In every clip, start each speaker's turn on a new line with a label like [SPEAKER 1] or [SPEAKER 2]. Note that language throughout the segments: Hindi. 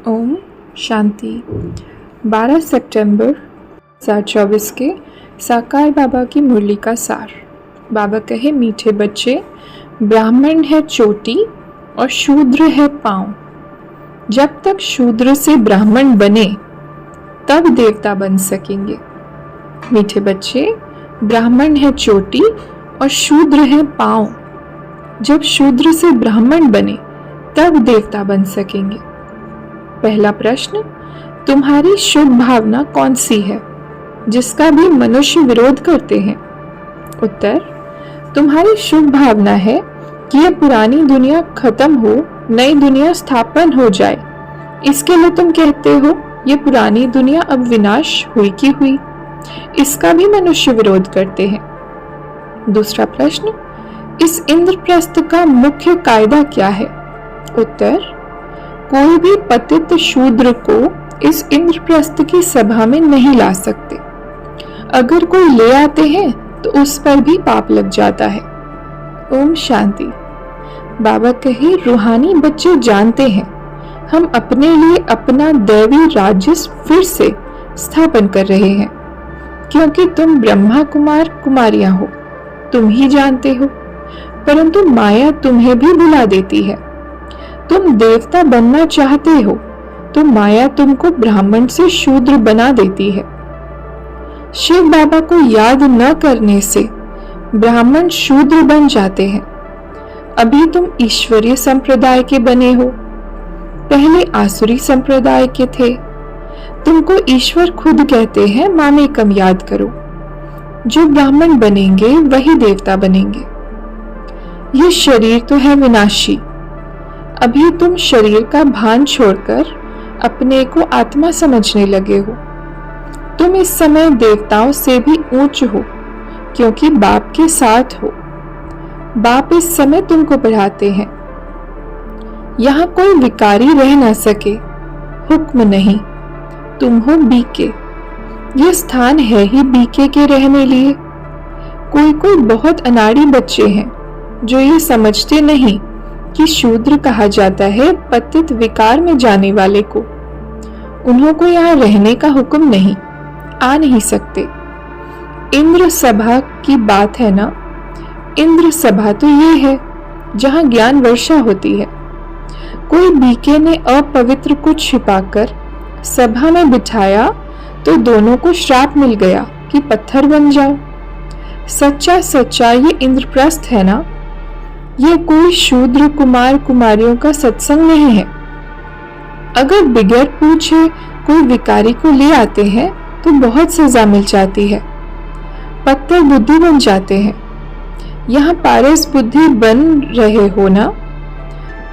[SPEAKER 1] ओम शांति। 12 सितंबर 2024 के साकार बाबा की मुरली का सार। बाबा कहे, मीठे बच्चे, ब्राह्मण है चोटी और शूद्र है पांव। जब तक शूद्र से ब्राह्मण बने तब देवता बन सकेंगे। मीठे बच्चे, ब्राह्मण है चोटी और शूद्र है पांव। जब शूद्र से ब्राह्मण बने तब देवता बन सकेंगे। पहला प्रश्न, तुम्हारी शुभ भावना कौन सी है जिसका भी मनुष्य विरोध करते हैं? उत्तर, तुम्हारी शुभ भावना है कि यह पुरानी दुनिया खत्म हो, नई दुनिया स्थापन हो जाए। इसके लिए तुम कहते हो यह पुरानी दुनिया अब विनाश हुई की हुई। इसका भी मनुष्य विरोध करते हैं। दूसरा प्रश्न, इस इंद्रप्रस्थ का मुख्य कायदा क्या है? उत्तर, कोई भी पतित शूद्र को इस इंद्रप्रस्थ की सभा में नहीं ला सकते। अगर कोई ले आते हैं तो उस पर भी पाप लग जाता है। ओम शांति। बाबा कहे, रूहानी बच्चे जानते हैं हम अपने लिए अपना दैवी राज्य फिर से स्थापन कर रहे हैं, क्योंकि तुम ब्रह्मा कुमार कुमारियां हो। तुम ही जानते हो, परंतु माया तुम्हें भी भुला देती है। तुम देवता बनना चाहते हो तो माया तुमको ब्राह्मण से शूद्र बना देती है। शिव बाबा को याद न करने से ब्राह्मण शूद्र बन जाते हैं। अभी तुम ईश्वरीय संप्रदाय के बने हो, पहले आसुरी संप्रदाय के थे। तुमको ईश्वर खुद कहते हैं, मामेकम याद करो। जो ब्राह्मण बनेंगे वही देवता बनेंगे। ये शरीर तो है विनाशी। अभी तुम शरीर का भान छोड़कर अपने को आत्मा समझने लगे हो। तुम इस समय देवताओं से भी ऊंच हो, क्योंकि बाप के साथ हो। बाप इस समय तुमको पढ़ाते हैं। यहाँ कोई विकारी रह न सके, हुक्म नहीं। तुम हो बीके। यह स्थान है ही बीके के रहने लिए। कोई बहुत अनाड़ी बच्चे हैं जो ये समझते नहीं कि शूद्र कहा जाता है पतित विकार में जाने वाले को। उन्हों को यहाँ रहने का हुक्म नहीं, आ नहीं सकते। इंद्र सभा की बात है ना। इंद्र सभा तो ये है जहाँ ज्ञान वर्षा होती है। कोई बीके ने अपवित्र को छिपाकर सभा में बिठाया तो दोनों को श्राप मिल गया कि पत्थर बन जाओ। सच्चा ये इंद्रप्रस्थ है ना। ये कोई शूद्र कुमार कुमारियों का सत्संग नहीं है। अगर बिगैर पूछे कोई विकारी को ले आते हैं तो बहुत सजा मिल जाती है। पत्थर बुद्धि बन जाते हैं। यहाँ पारस बुद्धि बन रहे हो ना,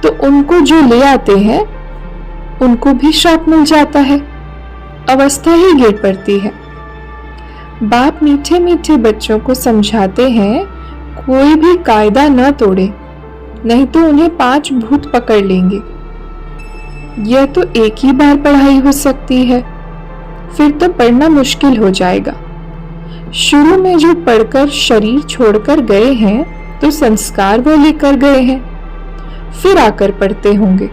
[SPEAKER 1] तो उनको जो ले आते हैं उनको भी श्राप मिल जाता है। अवस्था ही गिर पड़ती है। बाप मीठे मीठे बच्चों को समझाते हैं, कोई भी कायदा न तोड़े, नहीं तो उन्हें 5 भूत पकड़ लेंगे। यह तो एक ही बार पढ़ाई हो सकती है, फिर तो पढ़ना मुश्किल हो जाएगा। शुरू में जो पढ़कर शरीर छोड़कर गए हैं तो संस्कार वो लेकर गए हैं, फिर आकर पढ़ते होंगे।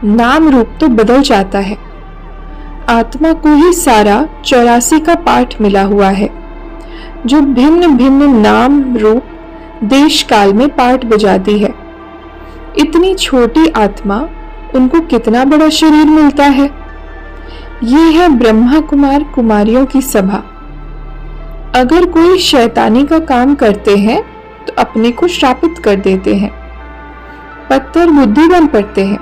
[SPEAKER 1] नाम रूप तो बदल जाता है। आत्मा को ही सारा 84 का पाठ मिला हुआ है, जो भिन्न भिन्न नाम रूप देश काल में पाठ बजाती है। इतनी छोटी आत्मा, उनको कितना बड़ा शरीर मिलता है। ये है ब्रह्मा कुमार कुमारियों की सभा। अगर कोई शैतानी का काम करते हैं तो अपने को श्रापित कर देते हैं। पत्थर बुद्धि बन पड़ते हैं।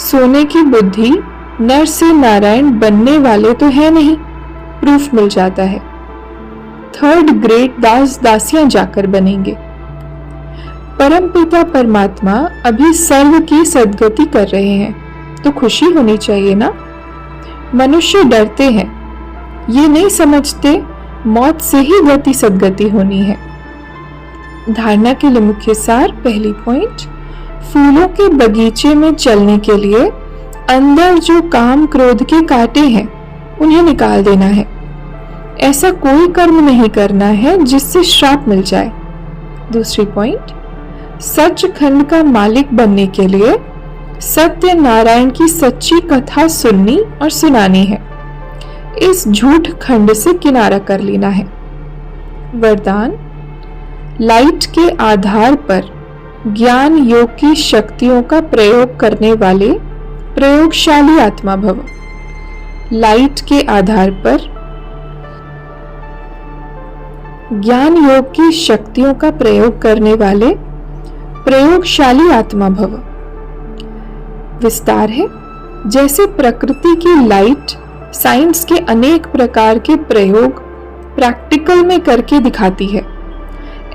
[SPEAKER 1] सोने की बुद्धि नर से नारायण बनने वाले तो है नहीं, प्रूफ मिल जाता है। 3rd ग्रेड दास दासियां जाकर बनेंगे। परमपिता परमात्मा अभी सर्व की सद्गति कर रहे हैं, तो खुशी होनी चाहिए ना। मनुष्य डरते हैं, ये नहीं समझते मौत से ही गति सद्गति होनी है। धारणा के लिए मुख्य सार। पहली पॉइंट, फूलों के बगीचे में चलने के लिए अंदर जो काम क्रोध के कांटे हैं उन्हें निकाल देना है। ऐसा कोई कर्म नहीं करना है जिससे श्राप मिल जाए। दूसरी पॉइंट, सचखंड का मालिक बनने के लिए सत्य नारायण की सच्ची कथा सुननी और सुनानी है। इस झूठ खंड से किनारा कर लेना है। वरदान, लाइट के आधार पर ज्ञान योग की शक्तियों का प्रयोग करने वाले प्रयोगशाली आत्मा भव। लाइट के आधार पर ज्ञान योग की शक्तियों का प्रयोग करने वाले प्रयोगशाली आत्मा भव। विस्तार है, जैसे प्रकृति की लाइट साइंस के अनेक प्रकार के प्रयोग प्रैक्टिकल में करके दिखाती है,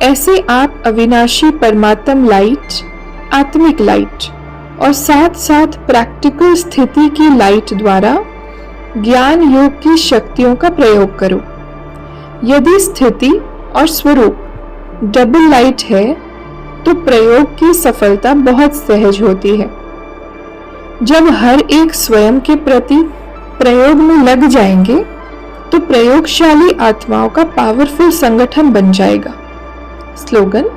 [SPEAKER 1] ऐसे आप अविनाशी परमात्म लाइट, आत्मिक लाइट और साथ साथ प्रैक्टिकल स्थिति की लाइट द्वारा ज्ञान योग की शक्तियों का प्रयोग करो। यदि स्थिति और स्वरूप डबल लाइट है तो प्रयोग की सफलता बहुत सहज होती है। जब हर एक स्वयं के प्रति प्रयोग में लग जाएंगे तो प्रयोगशाली आत्माओं का पावरफुल संगठन बन जाएगा। स्लोगन,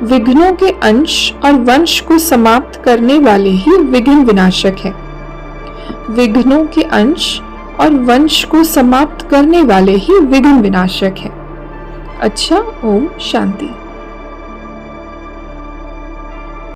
[SPEAKER 1] विघ्नों के अंश और वंश को समाप्त करने वाले ही विघ्न विनाशक है। विघ्नों के अंश और वंश को समाप्त करने वाले ही विघ्न विनाशक है। अच्छा, ओम शांति।